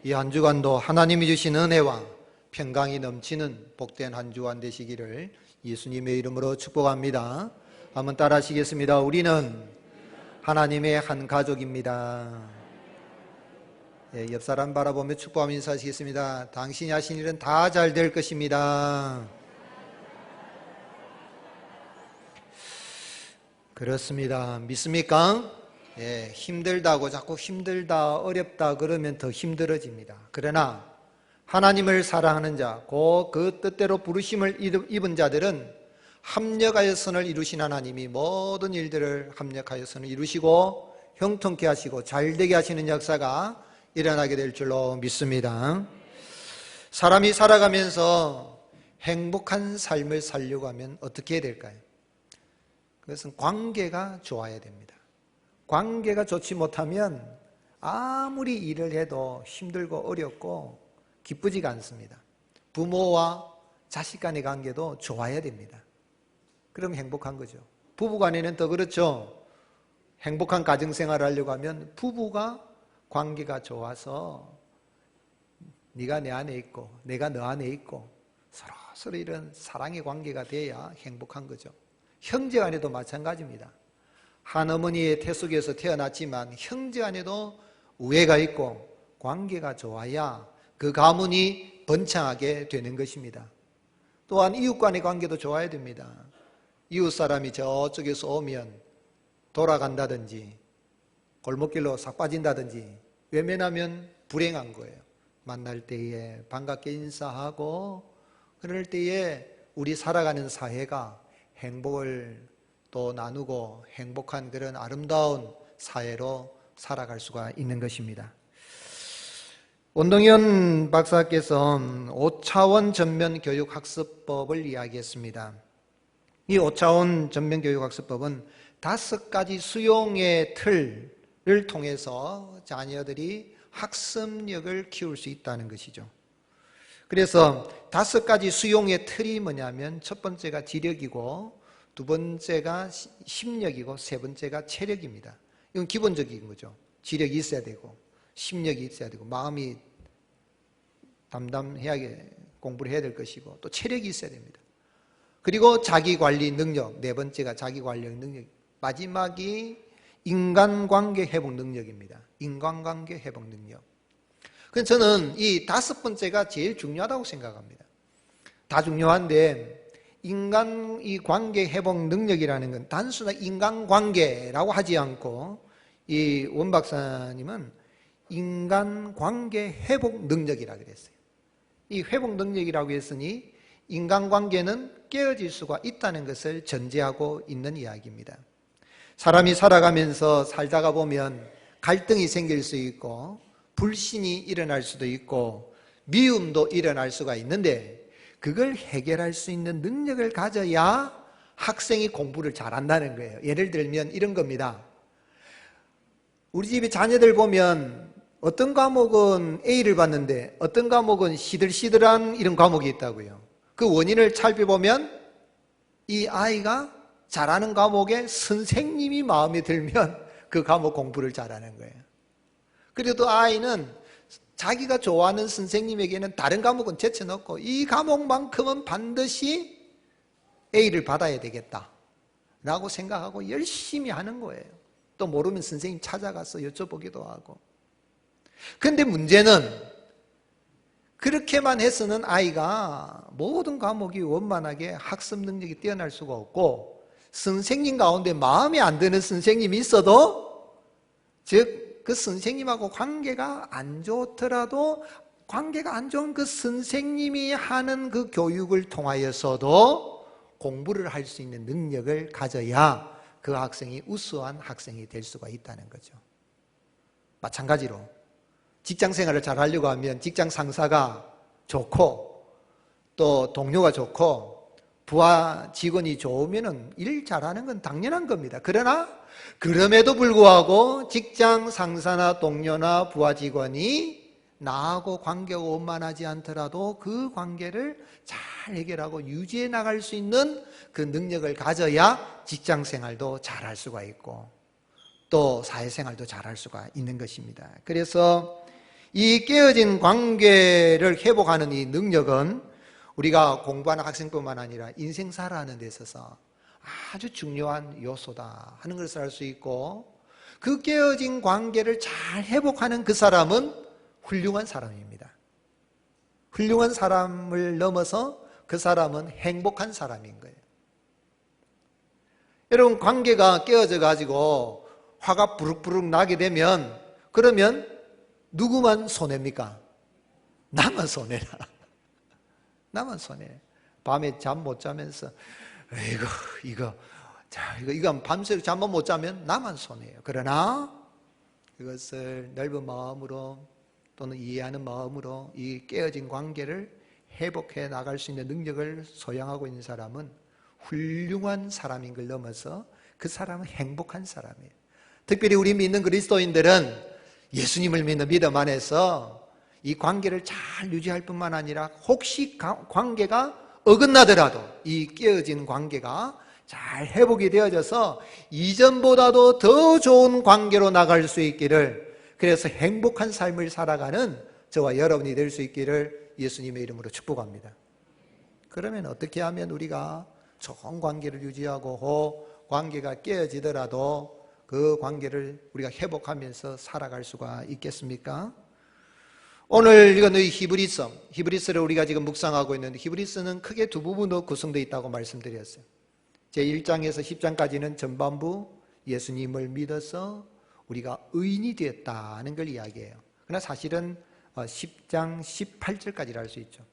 이 한 주간도 하나님이 주신 은혜와 평강이 넘치는 복된 한 주간 되시기를 예수님의 이름으로 축복합니다. 한번 따라 하시겠습니다. 우리는 하나님의 한 가족입니다. 옆 사람 바라보며 축복하며 인사하시겠습니다. 당신이 하신 일은 다 잘 될 것입니다. 그렇습니다. 믿습니까? 힘들다고 자꾸 힘들다, 어렵다 그러면 더 힘들어집니다. 그러나 하나님을 사랑하는 자, 그 뜻대로 부르심을 입은 자들은 합력하여 선을 이루신 하나님이 모든 일들을 합력하여 선을 이루시고 형통케 하시고 잘되게 하시는 역사가 일어나게 될 줄로 믿습니다. 사람이 살아가면서 행복한 삶을 살려고 하면 어떻게 해야 될까요? 그것은 관계가 좋아야 됩니다. 관계가 좋지 못하면 아무리 일을 해도 힘들고 어렵고 기쁘지가 않습니다. 부모와 자식 간의 관계도 좋아야 됩니다. 그럼 행복한 거죠. 부부 간에는 더 그렇죠. 행복한 가정생활을 하려고 하면 부부가 관계가 좋아서 네가 내 안에 있고 내가 너 안에 있고 서로 이런 사랑의 관계가 돼야 행복한 거죠. 형제 간에도 마찬가지입니다. 한 어머니의 태 속에서 태어났지만 형제 간에도 우애가 있고 관계가 좋아야 그 가문이 번창하게 되는 것입니다. 또한 이웃 간의 관계도 좋아야 됩니다. 이웃 사람이 저쪽에서 오면 돌아간다든지 골목길로 싹 빠진다든지 외면하면 불행한 거예요. 만날 때에 반갑게 인사하고 그럴 때에 우리 살아가는 사회가 행복을 또 나누고 행복한 그런 아름다운 사회로 살아갈 수가 있는 것입니다. 원동현 박사께서 5차원 전면교육학습법을 이야기했습니다. 이 5차원 전면교육학습법은 5가지 수용의 틀을 통해서 자녀들이 학습력을 키울 수 있다는 것이죠. 그래서 5가지 수용의 틀이 뭐냐면 첫 번째가 지력이고 두 번째가 심력이고 세 번째가 체력입니다. 이건 기본적인 거죠. 지력이 있어야 되고 심력이 있어야 되고 마음이 담담하게 공부를 해야 될 것이고 또 체력이 있어야 됩니다. 그리고 자기관리 능력, 네 번째가 자기관리 능력, 마지막이 인간관계 회복 능력입니다. 인간관계 회복 능력. 그래서 저는 이 5번째가 제일 중요하다고 생각합니다. 다 중요한데 인간 이 관계 회복 능력이라는 건 단순한 인간관계라고 하지 않고 이 원 박사님은 인간관계 회복 능력이라고 그랬어요. 이 회복 능력이라고 했으니 인간관계는 깨어질 수가 있다는 것을 전제하고 있는 이야기입니다. 사람이 살아가면서 살다가 보면 갈등이 생길 수 있고 불신이 일어날 수도 있고 미움도 일어날 수가 있는데 그걸 해결할 수 있는 능력을 가져야 학생이 공부를 잘한다는 거예요. 예를 들면 이런 겁니다. 우리 집에 자녀들 보면 어떤 과목은 A를 받는데 어떤 과목은 시들시들한 이런 과목이 있다고요. 그 원인을 살펴보면 이 아이가 잘하는 과목에 선생님이 마음에 들면 그 과목 공부를 잘하는 거예요. 그래도 아이는 자기가 좋아하는 선생님에게는 다른 과목은 제쳐놓고 이 과목만큼은 반드시 A를 받아야 되겠다 라고 생각하고 열심히 하는 거예요. 또 모르면 선생님 찾아가서 여쭤보기도 하고. 그런데 문제는 그렇게만 해서는 아이가 모든 과목이 원만하게 학습 능력이 뛰어날 수가 없고 선생님 가운데 마음에 안 드는 선생님이 있어도 즉 그 선생님하고 관계가 안 좋더라도 관계가 안 좋은 그 선생님이 하는 그 교육을 통하여서도 공부를 할 수 있는 능력을 가져야 그 학생이 우수한 학생이 될 수가 있다는 거죠. 마찬가지로 직장 생활을 잘 하려고 하면 직장 상사가 좋고 또 동료가 좋고 부하 직원이 좋으면 일 잘하는 건 당연한 겁니다. 그러나 그럼에도 불구하고 직장 상사나 동료나 부하 직원이 나하고 관계가 원만하지 않더라도 그 관계를 잘 해결하고 유지해 나갈 수 있는 그 능력을 가져야 직장 생활도 잘할 수가 있고 또 사회생활도 잘할 수가 있는 것입니다. 그래서 이 깨어진 관계를 회복하는 이 능력은 우리가 공부하는 학생뿐만 아니라 인생 살아가는 데 있어서 아주 중요한 요소다 하는 것을 알 수 있고, 그 깨어진 관계를 잘 회복하는 그 사람은 훌륭한 사람입니다. 훌륭한 사람을 넘어서 그 사람은 행복한 사람인 거예요. 여러분, 관계가 깨어져 가지고 화가 부룩부룩 나게 되면, 그러면 누구만 손해입니까? 나만 손해라. 나만 손해. 밤에 잠 못 자면서 이거 밤새 잠 못 자면 나만 손해요. 그러나 이것을 넓은 마음으로 또는 이해하는 마음으로 이 깨어진 관계를 회복해 나갈 수 있는 능력을 소양하고 있는 사람은 훌륭한 사람인 걸 넘어서 그 사람은 행복한 사람이에요. 특별히 우리 믿는 그리스도인들은 예수님을 믿는 믿음 안에서 이 관계를 잘 유지할 뿐만 아니라 혹시 관계가 어긋나더라도 이 깨어진 관계가 잘 회복이 되어져서 이전보다도 더 좋은 관계로 나갈 수 있기를, 그래서 행복한 삶을 살아가는 저와 여러분이 될 수 있기를 예수님의 이름으로 축복합니다. 그러면 어떻게 하면 우리가 좋은 관계를 유지하고 관계가 깨어지더라도 그 관계를 우리가 회복하면서 살아갈 수가 있겠습니까? 오늘 이건 히브리서를 우리가 지금 묵상하고 있는데, 히브리서는 크게 두 부분으로 구성되어 있다고 말씀드렸어요. 제1장에서 10장까지는 전반부 예수님을 믿어서 우리가 의인이 되었다는 걸 이야기해요. 그러나 사실은 10장 18절까지를 알 수 있죠.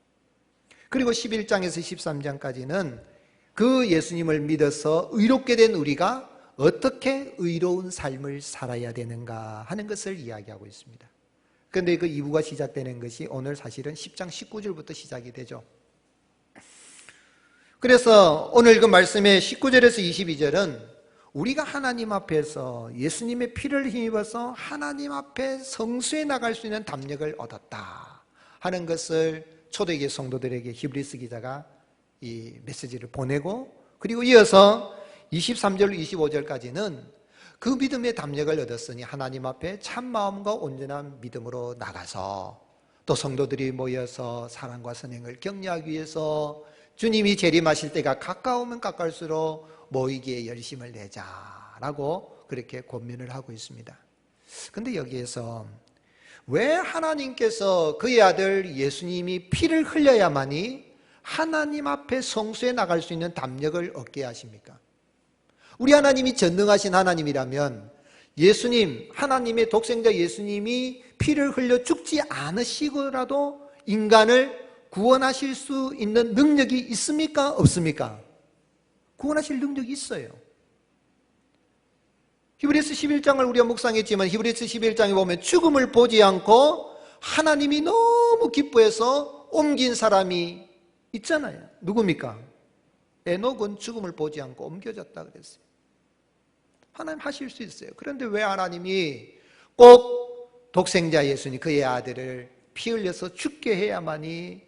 그리고 11장에서 13장까지는 그 예수님을 믿어서 의롭게 된 우리가 어떻게 의로운 삶을 살아야 되는가 하는 것을 이야기하고 있습니다. 그런데 그 2부가 시작되는 것이 오늘 사실은 10장 19절부터 시작이 되죠. 그래서 오늘 그 말씀의 19절에서 22절은 우리가 하나님 앞에서 예수님의 피를 힘입어서 하나님 앞에 성수에 나갈 수 있는 담력을 얻었다 하는 것을 초대교회 성도들에게 히브리서 기자가 이 메시지를 보내고, 그리고 이어서 23절 25절까지는 그 믿음의 담력을 얻었으니 하나님 앞에 참 마음과 온전한 믿음으로 나가서 또 성도들이 모여서 사랑과 선행을 격려하기 위해서 주님이 재림하실 때가 가까우면 가까울수록 모이기에 열심을 내자라고 그렇게 권면을 하고 있습니다. 그런데 여기에서 왜 하나님께서 그의 아들 예수님이 피를 흘려야만이 하나님 앞에 성수에 나갈 수 있는 담력을 얻게 하십니까? 우리 하나님이 전능하신 하나님이라면 예수님, 하나님의 독생자 예수님이 피를 흘려 죽지 않으시고라도 인간을 구원하실 수 있는 능력이 있습니까? 없습니까? 구원하실 능력이 있어요. 히브리서 11장을 우리가 묵상했지만 히브리서 11장에 보면 죽음을 보지 않고 하나님이 너무 기뻐해서 옮긴 사람이 있잖아요. 누굽니까? 에녹은 죽음을 보지 않고 옮겨졌다 그랬어요. 하나님 하실 수 있어요. 그런데 왜 하나님이 꼭 독생자 예수님, 그의 아들을 피 흘려서 죽게 해야만이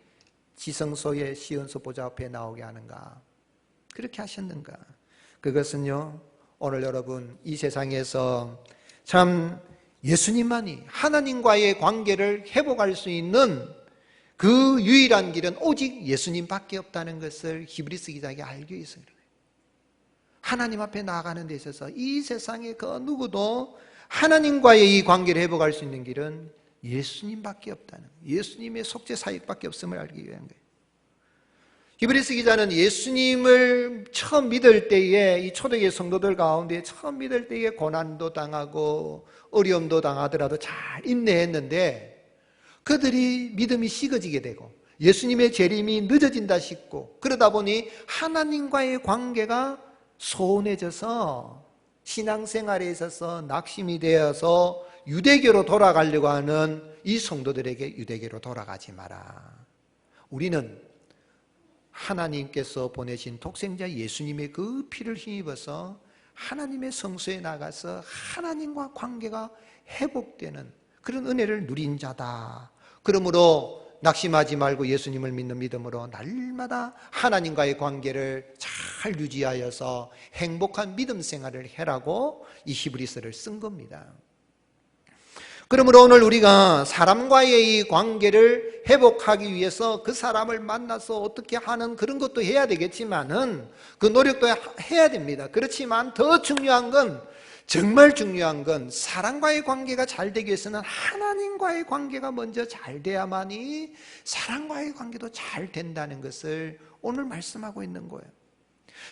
지성소의 시온소 보좌 앞에 나오게 하는가? 그렇게 하셨는가? 그것은요, 오늘 여러분 이 세상에서 참 예수님만이 하나님과의 관계를 회복할 수 있는 그 유일한 길은 오직 예수님밖에 없다는 것을 히브리서 기자에게 알게 있어요. 하나님 앞에 나아가는 데 있어서 이 세상에 그 누구도 하나님과의 이 관계를 회복할 수 있는 길은 예수님밖에 없다는, 예수님의 속죄 사역밖에 없음을 알기 위한 거예요. 히브리서 기자는 예수님을 처음 믿을 때에 이 초대교회 성도들 가운데 처음 믿을 때에 고난도 당하고 어려움도 당하더라도 잘 인내했는데 그들이 믿음이 식어지게 되고 예수님의 재림이 늦어진다 싶고 그러다 보니 하나님과의 관계가 소원해져서 신앙생활에 있어서 낙심이 되어서 유대교로 돌아가려고 하는 이 성도들에게 유대교로 돌아가지 마라. 우리는 하나님께서 보내신 독생자 예수님의 그 피를 힘입어서 하나님의 성소에 나가서 하나님과 관계가 회복되는 그런 은혜를 누린 자다. 그러므로 낙심하지 말고 예수님을 믿는 믿음으로 날마다 하나님과의 관계를 잘 유지하여서 행복한 믿음 생활을 해라고 이 히브리서를 쓴 겁니다. 그러므로 오늘 우리가 사람과의 이 관계를 회복하기 위해서 그 사람을 만나서 어떻게 하는 그런 것도 해야 되겠지만은 그 노력도 해야 됩니다. 그렇지만 더 중요한 건, 정말 중요한 건 사람과의 관계가 잘 되기 위해서는 하나님과의 관계가 먼저 잘 돼야만이 사람과의 관계도 잘 된다는 것을 오늘 말씀하고 있는 거예요.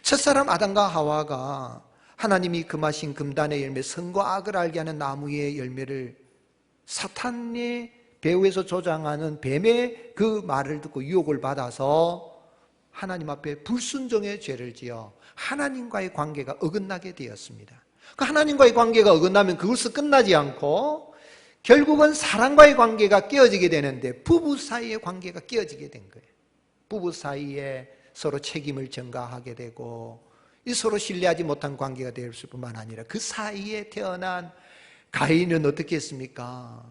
첫사람 아담과 하와가 하나님이 금하신 금단의 열매, 선과 악을 알게 하는 나무의 열매를 사탄의 배후에서 조장하는 뱀의 그 말을 듣고 유혹을 받아서 하나님 앞에 불순종의 죄를 지어 하나님과의 관계가 어긋나게 되었습니다. 그 하나님과의 관계가 어긋나면 그것을 끝나지 않고 결국은 사랑과의 관계가 깨어지게 되는데 부부 사이의 관계가 깨어지게 된 거예요. 부부 사이에 서로 책임을 전가하게 되고 이 서로 신뢰하지 못한 관계가 될 뿐만 아니라 그 사이에 태어난 가인은 어떻게 했습니까?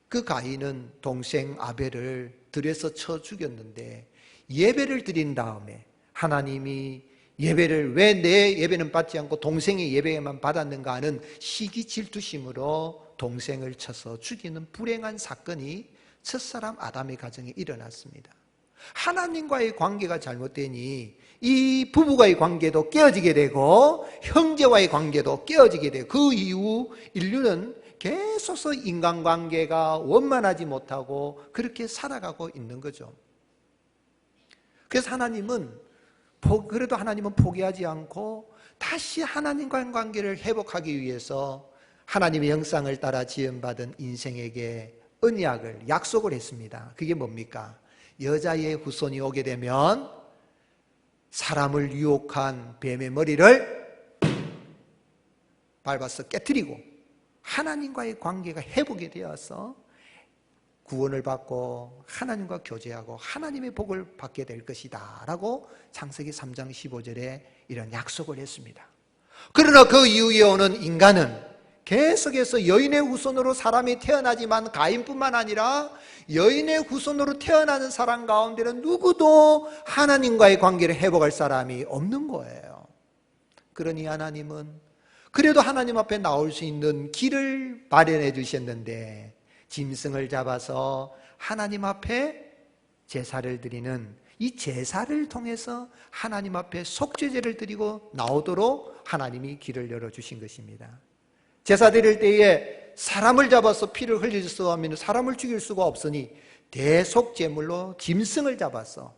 그 가인은 동생 아벨을 들여서 쳐 죽였는데 예배를 드린 다음에 하나님이 예배를 왜 내 예배는 받지 않고 동생의 예배만 받았는가 하는 시기 질투심으로 동생을 쳐서 죽이는 불행한 사건이 첫사람 아담의 가정에 일어났습니다. 하나님과의 관계가 잘못되니 이 부부와의 관계도 깨어지게 되고 형제와의 관계도 깨어지게 되고 그 이후 인류는 계속해서 인간관계가 원만하지 못하고 그렇게 살아가고 있는 거죠. 그래서 그래도 하나님은 포기하지 않고 다시 하나님과의 관계를 회복하기 위해서 하나님의 형상을 따라 지음받은 인생에게 언약을, 약속을 했습니다. 그게 뭡니까? 여자의 후손이 오게 되면 사람을 유혹한 뱀의 머리를 밟아서 깨뜨리고 하나님과의 관계가 회복이 되어서 구원을 받고 하나님과 교제하고 하나님의 복을 받게 될 것이다 라고 창세기 3장 15절에 이런 약속을 했습니다. 그러나 그 이후에 오는 인간은 계속해서 여인의 후손으로 사람이 태어나지만 가인뿐만 아니라 여인의 후손으로 태어나는 사람 가운데는 누구도 하나님과의 관계를 회복할 사람이 없는 거예요. 그러니 하나님은 그래도 하나님 앞에 나올 수 있는 길을 마련해 주셨는데 짐승을 잡아서 하나님 앞에 제사를 드리는 이 제사를 통해서 하나님 앞에 속죄제를 드리고 나오도록 하나님이 길을 열어주신 것입니다. 제사 드릴 때에 사람을 잡아서 피를 흘릴 하면 사람을 죽일 수가 없으니 대속제물로 짐승을 잡아서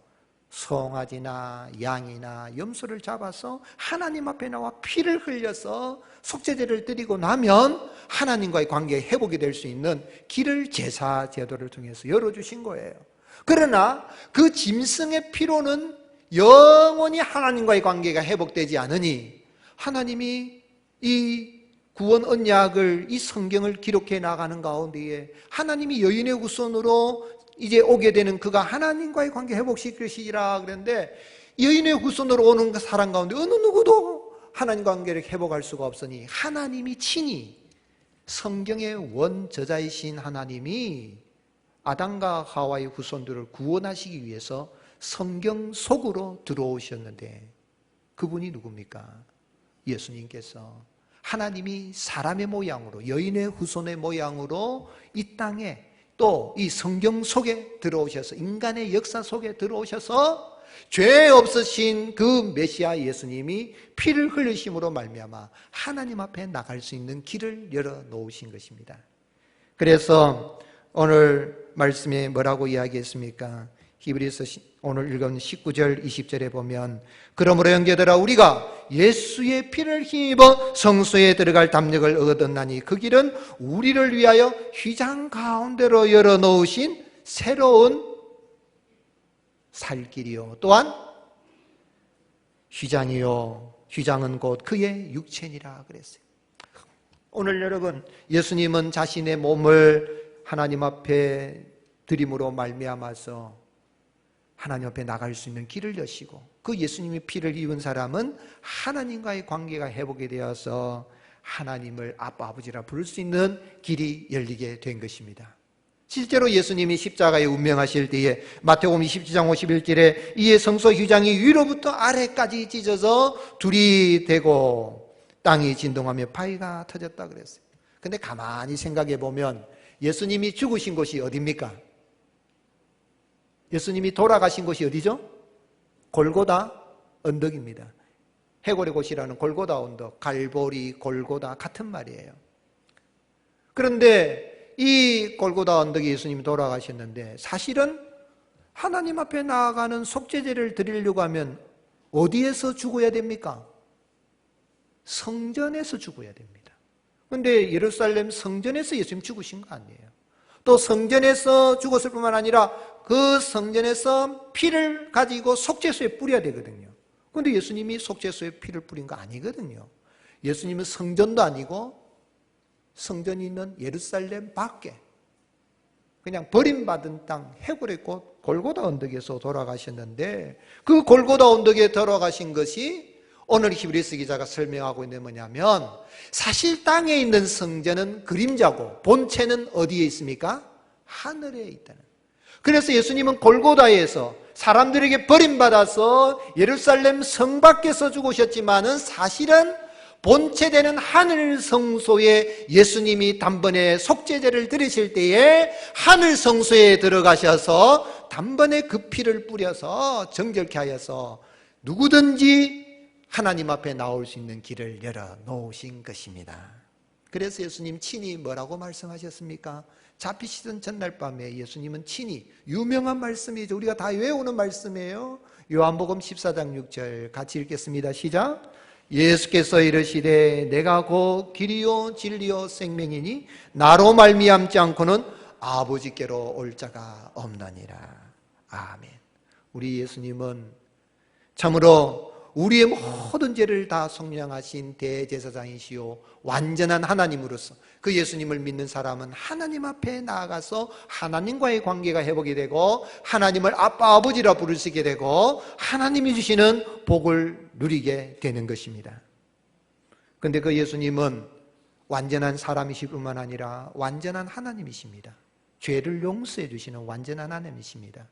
송아지나 양이나 염소를 잡아서 하나님 앞에 나와 피를 흘려서 속죄제를 드리고 나면 하나님과의 관계에 회복이 될 수 있는 길을 제사 제도를 통해서 열어주신 거예요. 그러나 그 짐승의 피로는 영원히 하나님과의 관계가 회복되지 않으니 하나님이 이 구원 언약을, 이 성경을 기록해 나가는 가운데에 하나님이 여인의 후손으로 이제 오게 되는 그가 하나님과의 관계 회복시킬 것이라 그랬는데 여인의 후손으로 오는 사람 가운데 어느 누구도 하나님 관계를 회복할 수가 없으니 하나님이 친히 성경의 원저자이신 하나님이 아담과 하와의 후손들을 구원하시기 위해서 성경 속으로 들어오셨는데 그분이 누굽니까? 예수님께서 하나님이 사람의 모양으로 여인의 후손의 모양으로 이 땅에 또 이 성경 속에 들어오셔서 인간의 역사 속에 들어오셔서 죄 없으신 그 메시아 예수님이 피를 흘리심으로 말미암아 하나님 앞에 나갈 수 있는 길을 열어 놓으신 것입니다. 그래서 오늘 말씀에 뭐라고 이야기했습니까? 히브리서 오늘 읽은 19절 20절에 보면 그러므로 형제들아 우리가 예수의 피를 힘입어 성소에 들어갈 담력을 얻었나니 그 길은 우리를 위하여 휘장 가운데로 열어놓으신 새로운 살 길이요 또한 휘장이요 휘장은 곧 그의 육체니라 그랬어요. 오늘 여러분 예수님은 자신의 몸을 하나님 앞에 드림으로 말미암아서 하나님 앞에 나갈 수 있는 길을 여시고 그 예수님의 피를 입은 사람은 하나님과의 관계가 회복이 되어서 하나님을 아빠 아버지라 부를 수 있는 길이 열리게 된 것입니다. 실제로 예수님이 십자가에 운명하실 때에 마태복음 27장 51절에 이에 성소 휘장이 위로부터 아래까지 찢어져 둘이 되고 땅이 진동하며 바위가 터졌다 그랬어요. 근데 가만히 생각해 보면 예수님이 죽으신 곳이 어디입니까? 예수님이 돌아가신 곳이 어디죠? 골고다 언덕입니다. 해골의 곳이라는 골고다 언덕, 갈보리, 골고다 같은 말이에요. 그런데 이 골고다 언덕에 예수님이 돌아가셨는데 사실은 하나님 앞에 나아가는 속죄제를 드리려고 하면 어디에서 죽어야 됩니까? 성전에서 죽어야 됩니다. 그런데 예루살렘 성전에서 예수님 죽으신 거 아니에요. 또 성전에서 죽었을 뿐만 아니라 그 성전에서 피를 가지고 속죄소에 뿌려야 되거든요. 그런데 예수님이 속죄소에 피를 뿌린 거 아니거든요. 예수님은 성전도 아니고 성전이 있는 예루살렘 밖에 그냥 버림받은 땅 해골의 곳 골고다 언덕에서 돌아가셨는데 그 골고다 언덕에 돌아가신 것이 오늘 히브리서 기자가 설명하고 있는 뭐냐면 사실 땅에 있는 성전은 그림자고 본체는 어디에 있습니까? 하늘에 있다는. 그래서 예수님은 골고다에서 사람들에게 버림받아서 예루살렘 성 밖에서 죽으셨지만은 사실은 본체되는 하늘 성소에 예수님이 단번에 속죄제를 드리실 때에 하늘 성소에 들어가셔서 단번에 그 피를 뿌려서 정결케 하여서 누구든지 하나님 앞에 나올 수 있는 길을 열어 놓으신 것입니다. 그래서 예수님 친히 뭐라고 말씀하셨습니까? 잡히시던 전날 밤에 예수님은 친히 유명한 말씀이죠. 우리가 다 외우는 말씀이에요. 요한복음 14장 6절 같이 읽겠습니다. 시작. 예수께서 이르시되 내가 곧 길이요 진리요 생명이니 나로 말미암지 않고는 아버지께로 올 자가 없나니라. 아멘. 우리 예수님은 참으로 우리의 모든 죄를 다 속량하신 대제사장이시요 완전한 하나님으로서 그 예수님을 믿는 사람은 하나님 앞에 나아가서 하나님과의 관계가 회복이 되고 하나님을 아빠 아버지라 부를 수 있게 되고 하나님이 주시는 복을 누리게 되는 것입니다. 그런데 그 예수님은 완전한 사람이실 뿐만 아니라 완전한 하나님이십니다. 죄를 용서해 주시는 완전한 하나님이십니다.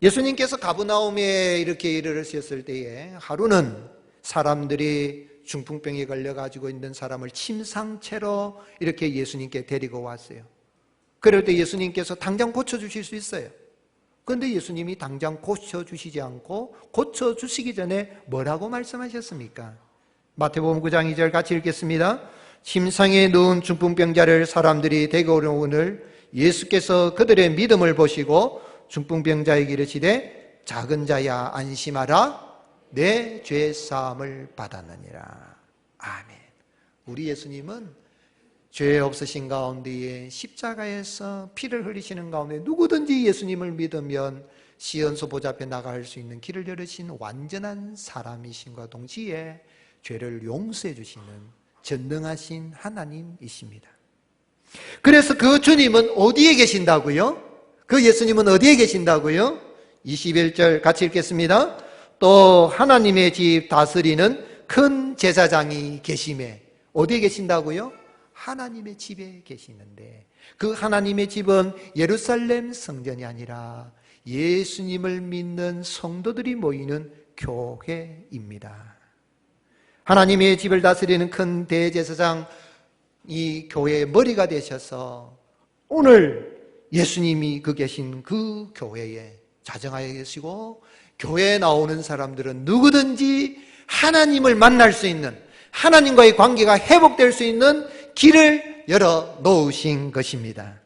예수님께서 가버나움에 이렇게 이르렀을 때에 하루는 사람들이 중풍병에 걸려가지고 있는 사람을 침상채로 이렇게 예수님께 데리고 왔어요. 그럴 때 예수님께서 당장 고쳐주실 수 있어요. 그런데 예수님이 당장 고쳐주시지 않고 고쳐주시기 전에 뭐라고 말씀하셨습니까? 마태복음 9장 2절 같이 읽겠습니다. 침상에 누운 중풍병자를 사람들이 데리고 오늘 예수께서 그들의 믿음을 보시고 중풍병자에게 이르시되 작은 자야 안심하라 내 죄 사함을 받았느니라. 아멘. 우리 예수님은 죄 없으신 가운데에 십자가에서 피를 흘리시는 가운데 누구든지 예수님을 믿으면 시온소 보좌 앞에 나갈 수 있는 길을 열으신 완전한 사람이신과 동시에 죄를 용서해 주시는 전능하신 하나님이십니다. 그래서 그 주님은 어디에 계신다고요? 그 예수님은 어디에 계신다고요? 21절 같이 읽겠습니다. 또 하나님의 집 다스리는 큰 제사장이 계심에 어디에 계신다고요? 하나님의 집에 계시는데 그 하나님의 집은 예루살렘 성전이 아니라 예수님을 믿는 성도들이 모이는 교회입니다. 하나님의 집을 다스리는 큰 대제사장 이 교회의 머리가 되셔서 오늘 예수님이 계신 그 교회에 자정하여 계시고 교회에 나오는 사람들은 누구든지 하나님을 만날 수 있는 하나님과의 관계가 회복될 수 있는 길을 열어 놓으신 것입니다.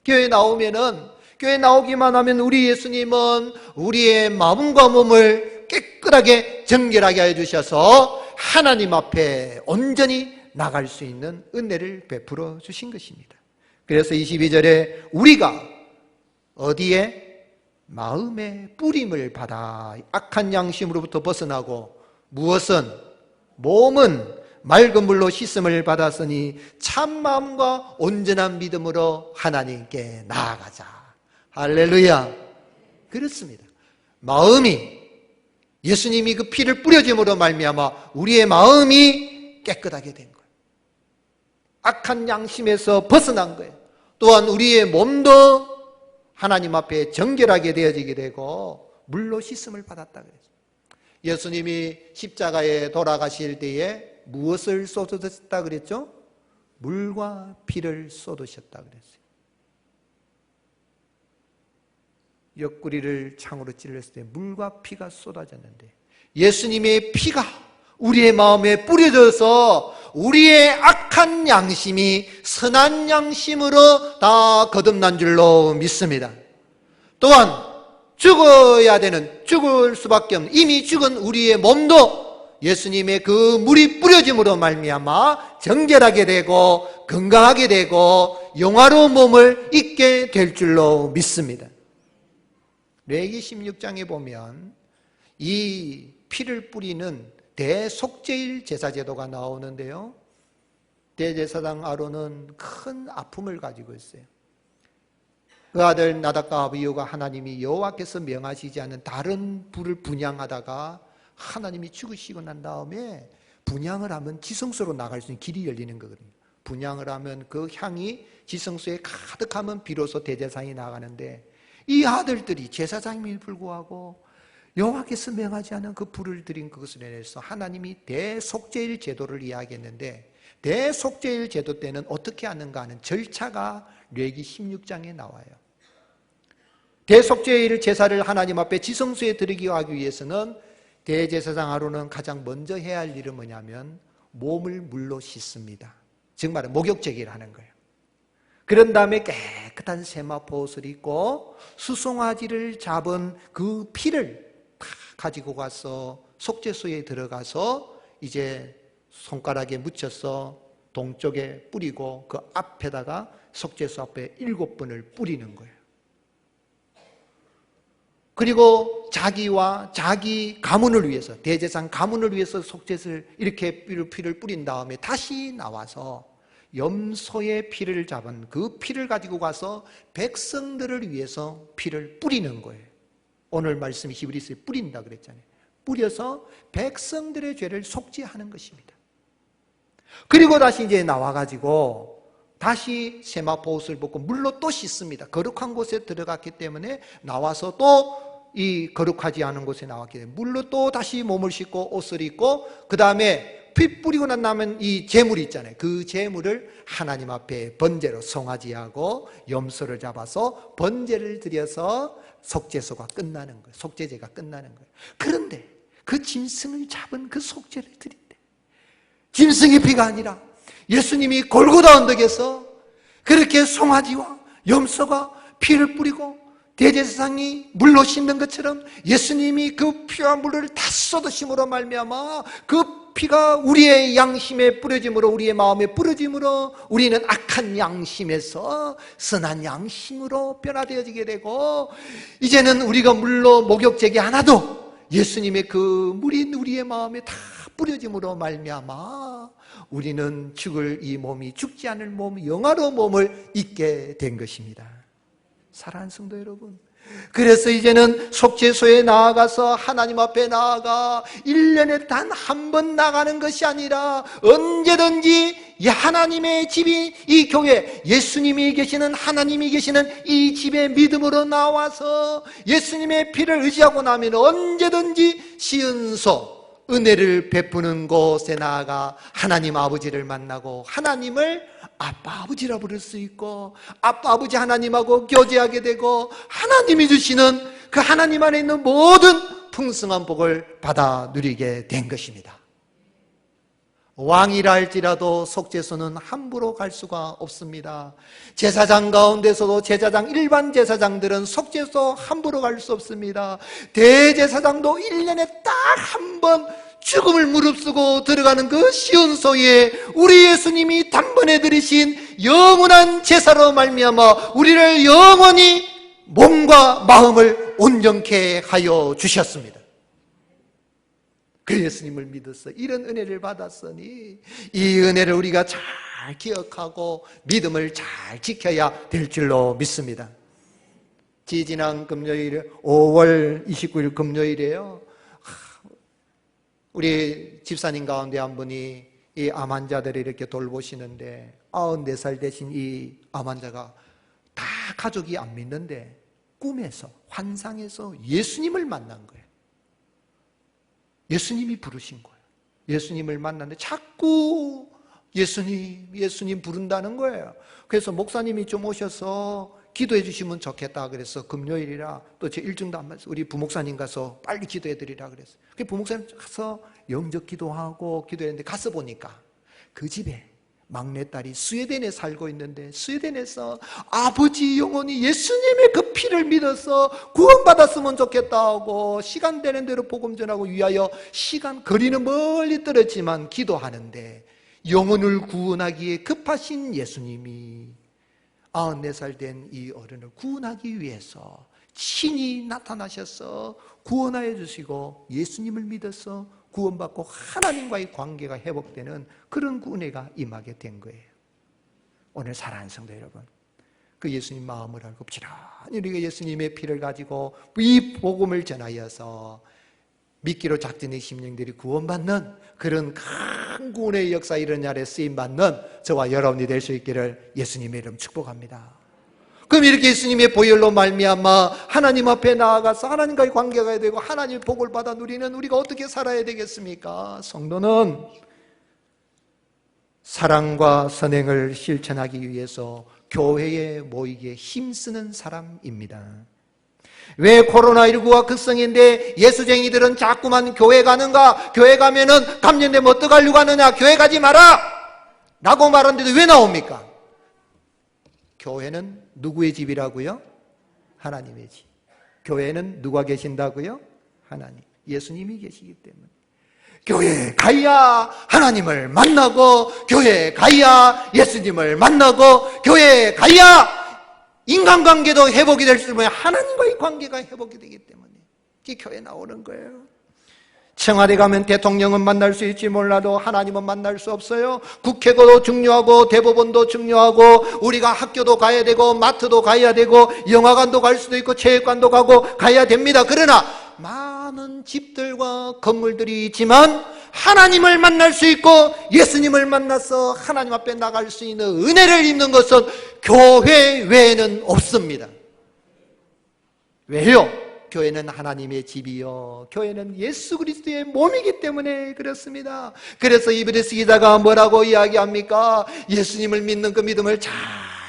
교회에 나오기만 하면 우리 예수님은 우리의 마음과 몸을 깨끗하게 정결하게 해주셔서 하나님 앞에 온전히 나갈 수 있는 은혜를 베풀어 주신 것입니다. 그래서 22절에 우리가 어디에? 마음의 뿌림을 받아 악한 양심으로부터 벗어나고 무엇은? 몸은 맑은 물로 씻음을 받았으니 참 마음과 온전한 믿음으로 하나님께 나아가자. 할렐루야. 그렇습니다. 마음이 예수님이 그 피를 뿌려줌으로 말미암아 우리의 마음이 깨끗하게 된 거예요. 악한 양심에서 벗어난 거예요. 또한 우리의 몸도 하나님 앞에 정결하게 되어지게 되고 물로 씻음을 받았다 그랬어요. 예수님이 십자가에 돌아가실 때에 무엇을 쏟으셨다 그랬죠? 물과 피를 쏟으셨다 그랬어요. 옆구리를 창으로 찔렀을 때 물과 피가 쏟아졌는데 예수님의 피가 우리의 마음에 뿌려져서 우리의 악한 양심이 선한 양심으로 다 거듭난 줄로 믿습니다. 또한 죽어야 되는, 죽을 수밖에 없는 이미 죽은 우리의 몸도 예수님의 그 물이 뿌려짐으로 말미암아 정결하게 되고 건강하게 되고 영화로운 몸을 입게 될 줄로 믿습니다. 레위기 16장에 보면 이 피를 뿌리는 대속죄일 제사제도가 나오는데요, 대제사장 아론은 큰 아픔을 가지고 있어요. 그 아들 나답과 아비후가 하나님이 여호와께서 명하시지 않은 다른 불을 분향하다가 하나님이 죽으시고 난 다음에 분향을 하면 지성소로 나갈 수 있는 길이 열리는 거거든요. 분향을 하면 그 향이 지성소에 가득하면 비로소 대제사장이 나가는데, 이 아들들이 제사장임에도 불구하고 여호와께서 명하지 않은 그 불을 드린 그것을 인해서 하나님이 대속죄일 제도를 이야기했는데, 대속죄일 제도 때는 어떻게 하는가 하는 절차가 레위기 16장에 나와요. 대속죄일 제사를 하나님 앞에 지성소에 드리기 하기 위해서는 대제사장 아론은 가장 먼저 해야 할 일은 뭐냐면 몸을 물로 씻습니다. 즉 말해 목욕제기를 하는 거예요. 그런 다음에 깨끗한 세마포 옷을 입고 수송아지를 잡은 그 피를 다 가지고 가서 속죄소에 들어가서 이제 손가락에 묻혀서 동쪽에 뿌리고 그 앞에다가 속죄소 앞에 7번을 뿌리는 거예요. 그리고 자기와 자기 가문을 위해서, 대제사장 가문을 위해서 속죄를 이렇게 피를 뿌린 다음에 다시 나와서 염소의 피를 잡은 그 피를 가지고 가서 백성들을 위해서 피를 뿌리는 거예요. 오늘 말씀 히브리서에 뿌린다 그랬잖아요. 뿌려서 백성들의 죄를 속죄하는 것입니다. 그리고 다시 이제 나와가지고 다시 세마포 옷을 벗고 물로 또 씻습니다. 거룩한 곳에 들어갔기 때문에 나와서 또 이 거룩하지 않은 곳에 나왔기 때문에 물로 또 다시 몸을 씻고 옷을 입고, 그 다음에 피 뿌리고 난 다음에 이 제물이 있잖아요. 그 제물을 하나님 앞에 번제로 송아지하고 염소를 잡아서 번제를 드려서 속죄소가 끝나는 거예요. 속죄제가 끝나는 거예요. 그런데 그 짐승을 잡은 그 속죄를 드릴 때 짐승의 피가 아니라 예수님이 골고다 언덕에서 그렇게 송아지와 염소가 피를 뿌리고 대제사장이 물로 씻는 것처럼 예수님이 그 피와 물을 다 쏟으심으로 말미암아 그 피가 우리의 양심에 뿌려짐으로, 우리의 마음에 뿌려짐으로 우리는 악한 양심에서 선한 양심으로 변화되어지게 되고, 이제는 우리가 물로 목욕제기 하나도 예수님의 그 물이 우리의 마음에 다 뿌려짐으로 말미암아 우리는 죽을 이 몸이 죽지 않을 몸, 영화로운 몸을 입게 된 것입니다. 사랑하는 성도 여러분, 그래서 이제는 속죄소에 나아가서 하나님 앞에 나아가 1년에 단 한 번 나가는 것이 아니라 언제든지 하나님의 집이 이 교회, 예수님이 계시는, 하나님이 계시는 이 집에 믿음으로 나와서 예수님의 피를 의지하고 나면 언제든지 시은소, 은혜를 베푸는 곳에 나아가 하나님 아버지를 만나고 하나님을 아빠 아버지라 부를 수 있고, 아빠 아버지 하나님하고 교제하게 되고 하나님이 주시는 그 하나님 안에 있는 모든 풍성한 복을 받아 누리게 된 것입니다. 왕이라 할지라도 속죄소는 함부로 갈 수가 없습니다. 제사장 가운데서도 제사장, 일반 제사장들은 속죄소 함부로 갈 수 없습니다. 대제사장도 1년에 딱 한 번 죽음을 무릅쓰고 들어가는 그 시온소에 우리 예수님이 단번에 드리신 영원한 제사로 말미암아 우리를 영원히 몸과 마음을 온전케 하여 주셨습니다. 그 예수님을 믿어서 이런 은혜를 받았으니 이 은혜를 우리가 잘 기억하고 믿음을 잘 지켜야 될 줄로 믿습니다. 지지난 금요일 5월 29일 금요일에요, 우리 집사님 가운데 한 분이 이 암 환자들을 이렇게 돌보시는데 94살 되신 이 암 환자가 다 가족이 안 믿는데 꿈에서, 환상에서 예수님을 만난 거예요. 예수님이 부르신 거예요. 예수님을 만났는데 자꾸 예수님 부른다는 거예요. 그래서 목사님이 좀 오셔서 기도해 주시면 좋겠다 그래서 금요일이라 또 제 일정도 안 맞아서 우리 부목사님 가서 빨리 기도해 드리라 그랬어요. 그 부목사님 가서 영적 기도하고 기도했는데 가서 보니까 그 집에 막내딸이 스웨덴에 살고 있는데 스웨덴에서 아버지 영혼이 예수님의 그 피를 믿어서 구원받았으면 좋겠다 하고 시간 되는 대로 복음 전하고 위하여 시간 거리는 멀리 떨어지만 기도하는데 영혼을 구원하기에 급하신 예수님이 94살 된 이 어른을 구원하기 위해서 친히 나타나셔서 구원하여 주시고 예수님을 믿어서 구원받고 하나님과의 관계가 회복되는 그런 은혜가 임하게 된 거예요. 오늘 사랑하는 성도 여러분, 그 예수님 마음을 알고 부지런히 우리가 예수님의 피를 가지고 이 복음을 전하여서 믿기로 작정된 심령들이 구원받는 그런 큰 구원의 역사 이런 날에 쓰임받는 저와 여러분이 될 수 있기를 예수님의 이름 축복합니다. 그럼 이렇게 예수님의 보혈로 말미암아 하나님 앞에 나아가서 하나님과의 관계가 되고 하나님의 복을 받아 누리는 우리가 어떻게 살아야 되겠습니까? 성도는 사랑과 선행을 실천하기 위해서 교회에 모이기에 힘쓰는 사람입니다. 왜 코로나19가 극성인데 예수쟁이들은 자꾸만 교회 가는가? 교회 가면은 감염되면 어떡하려고 하느냐? 교회 가지 마라! 라고 말하는데도 왜 나옵니까? 교회는 누구의 집이라고요? 하나님의 집. 교회는 누가 계신다고요? 하나님. 예수님이 계시기 때문에. 교회에 가야 하나님을 만나고, 교회에 가야 예수님을 만나고, 교회에 가야 인간관계도 회복이 될 수 있는 하나님과의 관계가 회복이 되기 때문에 그게 교회에 나오는 거예요. 청와대 가면 대통령은 만날 수 있지 몰라도 하나님은 만날 수 없어요. 국회도 중요하고 대법원도 중요하고 우리가 학교도 가야 되고 마트도 가야 되고 영화관도 갈 수도 있고 체육관도 가고 가야 됩니다. 그러나 많은 집들과 건물들이 있지만 하나님을 만날 수 있고 예수님을 만나서 하나님 앞에 나갈 수 있는 은혜를 입는 것은 교회 외에는 없습니다. 왜요? 교회는 하나님의 집이요 교회는 예수 그리스도의 몸이기 때문에 그렇습니다. 그래서 이브리스 기자가 뭐라고 이야기합니까? 예수님을 믿는 그 믿음을 잘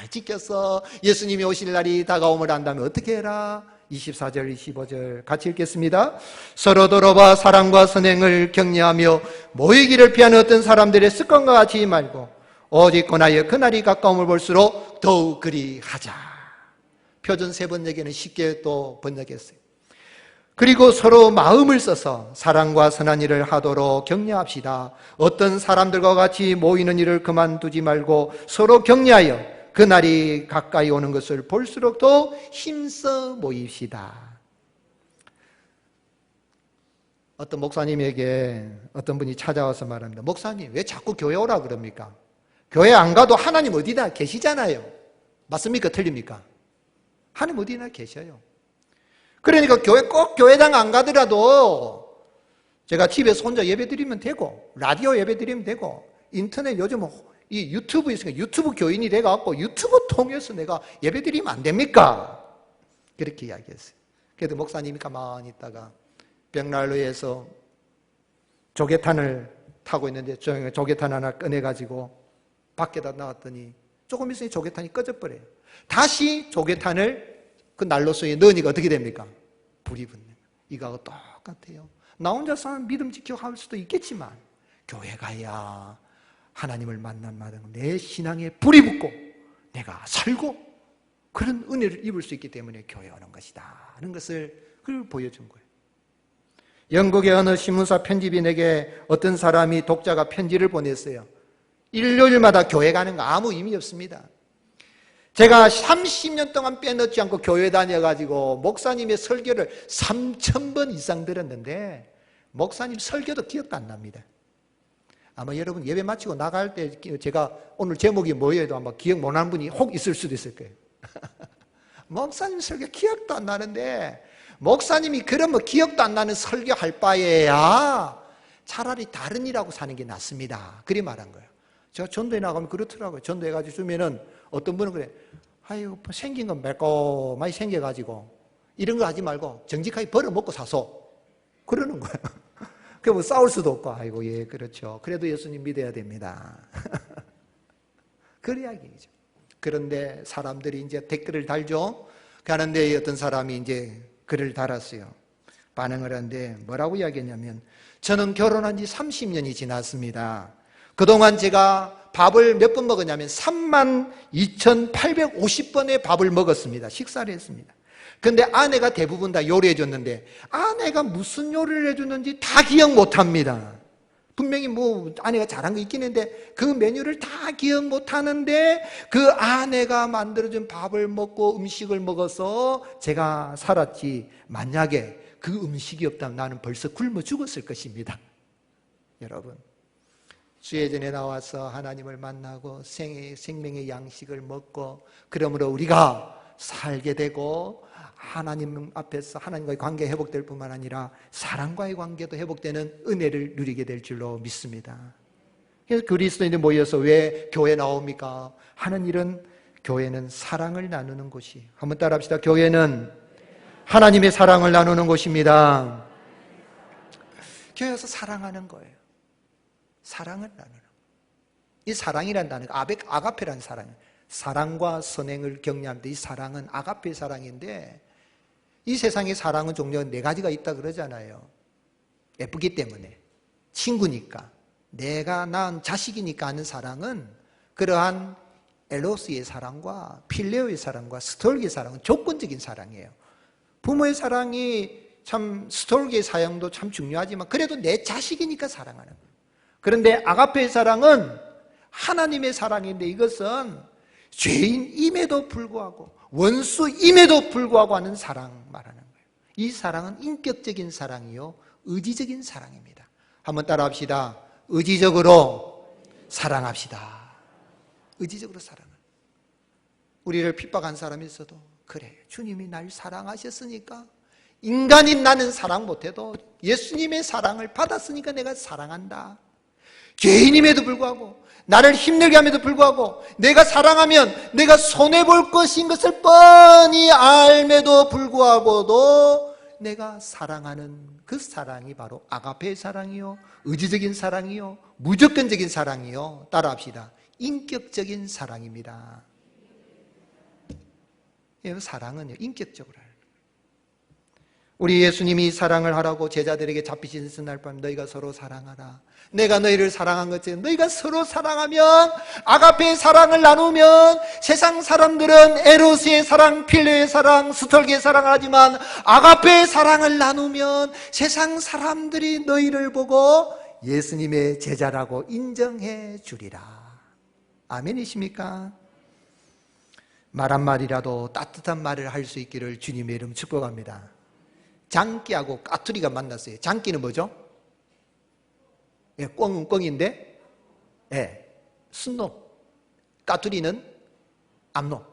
지켜서 예수님이 오실 날이 다가옴을 안다면 어떻게 해라? 24절 25절 같이 읽겠습니다. 서로 돌아봐 사랑과 선행을 격려하며 모이기를 피하는 어떤 사람들의 습관과 같이 말고 오직 권하여 그날이 가까움을 볼수록 더욱 그리하자. 표준 3번역에는 쉽게 또 번역했어요. 그리고 서로 마음을 써서 사랑과 선한 일을 하도록 격려합시다. 어떤 사람들과 같이 모이는 일을 그만두지 말고 서로 격려하여 그날이 가까이 오는 것을 볼수록 더 힘써 모입시다. 어떤 목사님에게 어떤 분이 찾아와서 말합니다. 목사님 왜 자꾸 교회 오라 그럽니까? 교회 안 가도 하나님 어디나 계시잖아요. 맞습니까? 틀립니까? 하나님 어디나 계셔요. 그러니까 꼭 교회당 안 가더라도 제가 집에서 혼자 예배 드리면 되고 라디오 예배 드리면 되고 인터넷 요즘 이 유튜브 있으니까 유튜브 교인이 돼갖고 유튜브 통해서 내가 예배 드리면 안 됩니까? 그렇게 이야기했어요. 그래도 목사님이 가만히 있다가 벽난로에서 조개탄을 타고 있는데 조개탄 하나 꺼내가지고 밖에다 나왔더니 조금 있으니 조개탄이 꺼져버려요. 다시 조개탄을 그 난로 속에 넣으니까 어떻게 됩니까? 불이 붙는 거예요. 이거하고 똑같아요. 나 혼자서 믿음 지켜 할 수도 있겠지만 교회 가야 하나님을 만나면 내 신앙에 불이 붙고 내가 살고 그런 은혜를 입을 수 있기 때문에 교회 오는 것이다 하는 것을 그걸 보여준 거예요. 영국의 어느 신문사 편집인에게 어떤 사람이 독자가 편지를 보냈어요. 일요일마다 교회 가는 거 아무 의미 없습니다. 제가 30년 동안 빼놓지 않고 교회 다녀가지고 목사님의 설교를 3,000번 이상 들었는데 목사님 설교도 기억도 안 납니다. 아마 여러분 예배 마치고 나갈 때 제가 오늘 제목이 뭐예요? 아마 기억 못하는 분이 혹 있을 수도 있을 거예요. 목사님 설교 기억도 안 나는데 목사님이 그런 기억도 안 나는 설교할 바에야 차라리 다른 일하고 사는 게 낫습니다. 그리 말한 거예요. 제가 전도에 나가면 그렇더라고요. 전도해가지고 주면은 어떤 분은 그래. 아유, 생긴 건 매콤하게 생겨가지고 이런 거 하지 말고 정직하게 벌어먹고 사소. 그러는 거예요. 그럼 싸울 수도 없고, 아이고, 예, 그렇죠. 그래도 예수님 믿어야 됩니다. 그 이야기죠. 그런데 사람들이 이제 댓글을 달죠. 가는데 어떤 사람이 이제 글을 달았어요. 반응을 하는데 뭐라고 이야기했냐면, 저는 결혼한 지 30년이 지났습니다. 그동안 제가 밥을 몇 번 먹었냐면 32,850번의 밥을 먹었습니다. 식사를 했습니다. 근데 아내가 대부분 다 요리해 줬는데 아내가 무슨 요리를 해줬는지 다 기억 못합니다. 분명히 뭐 아내가 잘한 거 있긴 한데 그 메뉴를 다 기억 못하는데 그 아내가 만들어준 밥을 먹고 음식을 먹어서 제가 살았지, 만약에 그 음식이 없다면 나는 벌써 굶어 죽었을 것입니다. 여러분, 수혜전에 나와서 하나님을 만나고 생명의 양식을 먹고 그러므로 우리가 살게 되고 하나님 앞에서 하나님과의 관계 회복될 뿐만 아니라 사랑과의 관계도 회복되는 은혜를 누리게 될 줄로 믿습니다. 그래서 그리스도인들 모여서 왜 교회 나옵니까? 하는 일은, 교회는 사랑을 나누는 곳이, 한번 따라 합시다. 교회는 하나님의 사랑을 나누는 곳입니다. 교회 와서 사랑하는 거예요. 사랑을 나누는 거예요. 이 사랑이라는 단어가 아가페라는 사랑이에요. 사랑과 선행을 격려합니다. 이 사랑은 아가페 사랑인데, 이 세상의 사랑은 종류가 4가지가 있다 그러잖아요. 예쁘기 때문에, 친구니까, 내가 낳은 자식이니까 하는 사랑은 그러한 에로스의 사랑과 필레오의 사랑과 스톨기의 사랑은 조건적인 사랑이에요. 부모의 사랑이 참, 스톨기의 사랑도 참 중요하지만 그래도 내 자식이니까 사랑하는 거예요. 그런데 아가페의 사랑은 하나님의 사랑인데, 이것은 죄인임에도 불구하고 원수임에도 불구하고 하는 사랑 말하는 거예요. 이 사랑은 인격적인 사랑이요, 의지적인 사랑입니다. 한번 따라 합시다. 의지적으로 사랑합시다. 의지적으로 사랑을. 우리를 핍박한 사람이 있어도, 그래, 주님이 날 사랑하셨으니까, 인간인 나는 사랑 못해도 예수님의 사랑을 받았으니까 내가 사랑한다. 죄인임에도 불구하고, 나를 힘들게 함에도 불구하고, 내가 사랑하면 내가 손해볼 것인 것을 뻔히 알매도 불구하고도 내가 사랑하는 그 사랑이 바로 아가페의 사랑이요, 의지적인 사랑이요, 무조건적인 사랑이요, 따라합시다. 인격적인 사랑입니다. 사랑은요, 인격적으로 하는 거예요. 우리 예수님이 사랑을 하라고 제자들에게 잡히신 날 밤, 너희가 서로 사랑하라. 내가 너희를 사랑한 것처럼 너희가 서로 사랑하면, 아가페의 사랑을 나누면, 세상 사람들은 에로스의 사랑, 필레의 사랑, 스톨기의 사랑을 하지만 아가페의 사랑을 나누면 세상 사람들이 너희를 보고 예수님의 제자라고 인정해 주리라. 아멘이십니까? 말 한마디라도 따뜻한 말을 할 수 있기를 주님의 이름 축복합니다. 장기하고 까투리가 만났어요. 장기는 뭐죠? 예, 꿩은 꿩인데, 예, 순놈. 까투리는 암놈.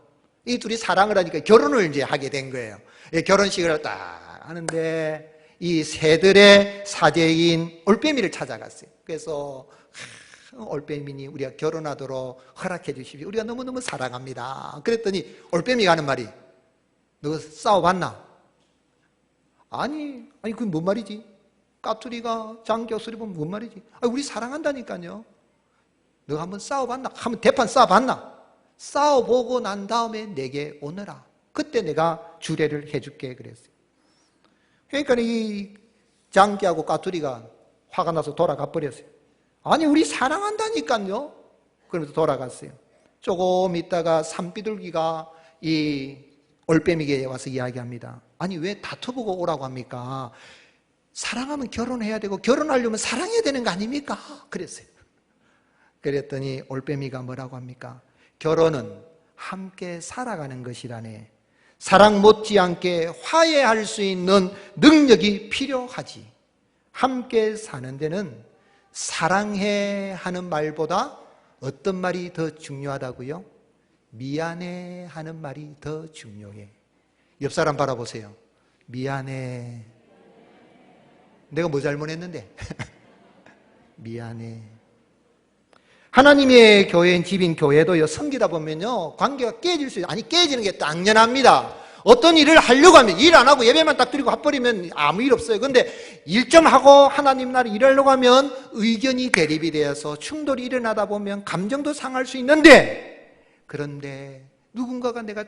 이 둘이 사랑을 하니까 결혼을 이제 하게 된 거예요. 예, 결혼식을 딱 하는데 이 새들의 사제인 올빼미를 찾아갔어요. 그래서 올빼미니 우리가 결혼하도록 허락해 주십시오. 우리가 너무너무 사랑합니다. 그랬더니 올빼미가 하는 말이, 너 싸워봤나? 아니, 그게 뭔 말이지? 까투리가 장기 소리 보면 뭔 말이지? 우리 사랑한다니까요. 너 한번 싸워봤나? 한번 대판 싸워봤나? 싸워보고 난 다음에 내게 오너라. 그때 내가 주례를 해줄게 그랬어요. 그러니까 이 장기하고 까투리가 화가 나서 돌아가 버렸어요. 아니, 우리 사랑한다니까요. 그러면서 돌아갔어요. 조금 있다가 산비둘기가 이 올빼미에게 와서 이야기합니다. 아니, 왜 다투보고 오라고 합니까? 사랑하면 결혼해야 되고 결혼하려면 사랑해야 되는 거 아닙니까? 그랬어요. 그랬더니 올빼미가 뭐라고 합니까? 결혼은 함께 살아가는 것이라네. 사랑 못지않게 화해할 수 있는 능력이 필요하지. 함께 사는 데는 사랑해 하는 말보다 어떤 말이 더 중요하다고요? 미안해 하는 말이 더 중요해. 옆 사람 바라보세요. 미안해. 내가 뭐 잘못했는데? 미안해. 하나님의 교회인 집인 교회도요, 섬기다 보면요, 관계가 깨질 수 있어요. 아니, 깨지는 게 당연합니다. 어떤 일을 하려고 하면 일 안 하고 예배만 딱 드리고 와버리면 아무 일 없어요. 근데 일 좀 하고 하나님 나라를 일하려고 하면 의견이 대립이 되어서 충돌이 일어나다 보면 감정도 상할 수 있는데, 그런데 누군가가 내가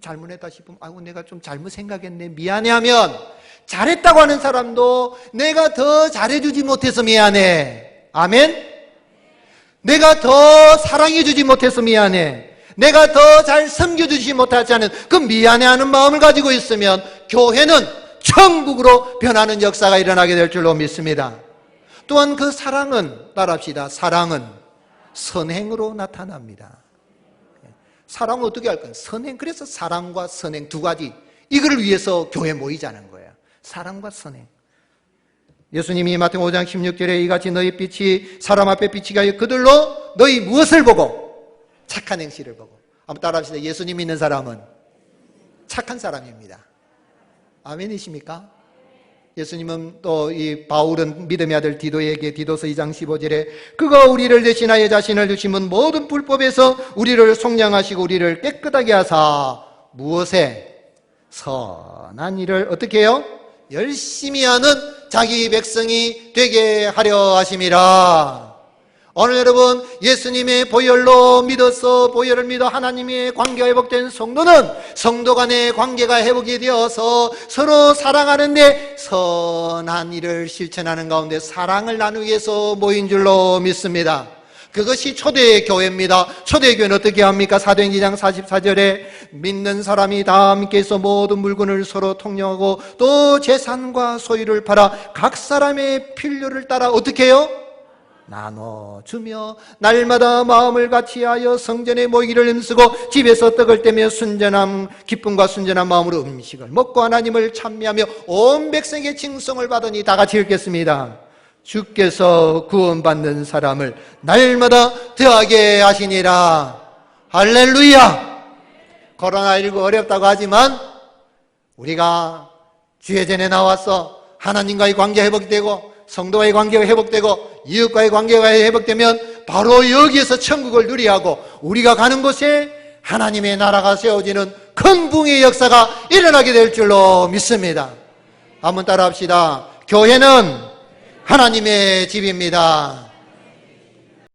잘못했다 싶으면 아이고 내가 좀 잘못 생각했네 미안해하면 잘했다고 하는 사람도 내가 더 잘해주지 못해서 미안해. 아멘? 내가 더 사랑해주지 못해서 미안해. 내가 더 잘 섬겨주지 못하지 않은 그 미안해하는 마음을 가지고 있으면 교회는 천국으로 변하는 역사가 일어나게 될 줄로 믿습니다. 또한 그 사랑은 따라합시다. 사랑은 선행으로 나타납니다. 사랑은 어떻게 할까요? 선행. 그래서 사랑과 선행 두 가지 이걸 위해서 교회 모이자는 거예요. 사랑과 선행. 예수님이 마태복음 5장 16절에 이같이 너희 빛이 사람 앞에 빛이 가여 그들로 너희 무엇을 보고? 착한 행실을 보고. 한번 따라합시다. 예수님 믿는 사람은 착한 사람입니다. 아멘이십니까? 예수님은 또 이 바울은 믿음의 아들 디도에게 디도서 2장 15절에 그가 우리를 대신하여 자신을 주심은 모든 불법에서 우리를 속량하시고 우리를 깨끗하게 하사 무엇에? 선한 일을 어떻게 해요? 열심히 하는 자기 백성이 되게 하려 하심이라. 오늘 여러분 예수님의 보혈로 믿어서 보혈을 믿어 하나님의 관계가 회복된 성도는 성도 간의 관계가 회복이 되어서 서로 사랑하는데 선한 일을 실천하는 가운데 사랑을 나누기 위해서 모인 줄로 믿습니다. 그것이 초대교회입니다. 초대교회는 어떻게 합니까? 사도행전 2장 44절에 믿는 사람이 다 함께해서 모든 물건을 서로 통용하고 또 재산과 소유를 팔아 각 사람의 필요를 따라 어떻게 해요? 나눠주며 날마다 마음을 같이하여 성전에 모이기를 힘쓰고 집에서 떡을 떼며 기쁨과 순전한 마음으로 음식을 먹고 하나님을 찬미하며 온 백성에게 칭송을 받으니 다 같이 읽겠습니다. 주께서 구원받는 사람을 날마다 더하게 하시니라. 할렐루야. 코로나19 어렵다고 하지만 우리가 주의 전에 나와서 하나님과의 관계가 회복되고 성도와의 관계가 회복되고 이웃과의 관계가 회복되면 바로 여기에서 천국을 누리하고 우리가 가는 곳에 하나님의 나라가 세워지는 큰 부흥의 역사가 일어나게 될 줄로 믿습니다. 한번 따라합시다. 교회는 하나님의 집입니다.